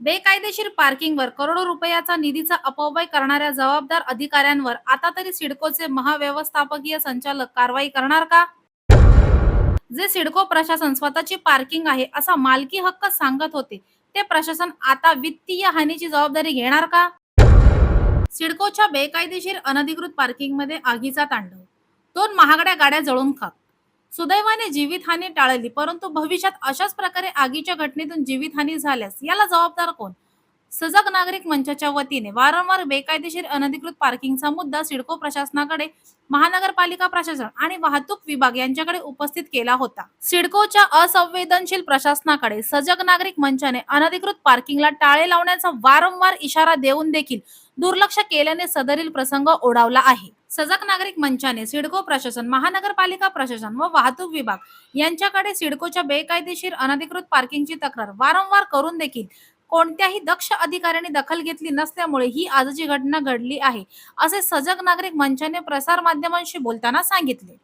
बेकायदेशीर पार्किंगवर करोडो रुपयाचा निधीचा अपव्यय करणाऱ्या जबाबदार अधिकाऱ्यांवर आता तरी सिडकोचे महाव्यवस्थापकीय संचालक कारवाई करणार का? जे सिडको प्रशासन स्वतःची पार्किंग आहे असा मालकी हक्क सांगत होते, ते प्रशासन आता वित्तीय हानीची जबाबदारी घेणार का? सिडकोच्या बेकायदेशीर अनधिकृत पार्किंगमध्ये आगीचा तांडव, दोन महागड्या गाड्या जळून खाक. सुदैवाने जीवितहानी टाळली, परंतु भविष्यात अशाच प्रकारे आगीच्या घटनेतून जीवितहानी झाल्यास याला जबाबदार कोण? सजग नागरिक मंचाच्या वतीने वारंवार बेकायदेशीर अनधिकृत पार्किंगचा मुद्दा सिडको प्रशासनाकडे, महानगरपालिका प्रशासन आणि वाहतूक विभाग यांच्याकडे उपस्थित केला होता. सिडकोच्या असंवेदनशील प्रशासनाकडे सजग नागरिक मंचाने अनधिकृत पार्किंगला टाळे लावण्याचा वारंवार इशारा देऊन देखील दुर्लक्ष केल्याने सदरील प्रसंग ओढावला आहे. सजग नागरिक मंचाने सिडको प्रशासन, महानगरपालिका प्रशासन व वाहतूक विभाग यांच्याकडे सिडकोच्या बेकायदेशीर अनधिकृत पार्किंगची तक्रार वारंवार करून देखील कोणत्याही दक्ष अधिकाऱ्याने दखल घेतली नसल्यामुळे ही आजची घटना घडली आहे, असे सजग नागरिक मंचाने प्रसार माध्यमांशी बोलताना सांगितले.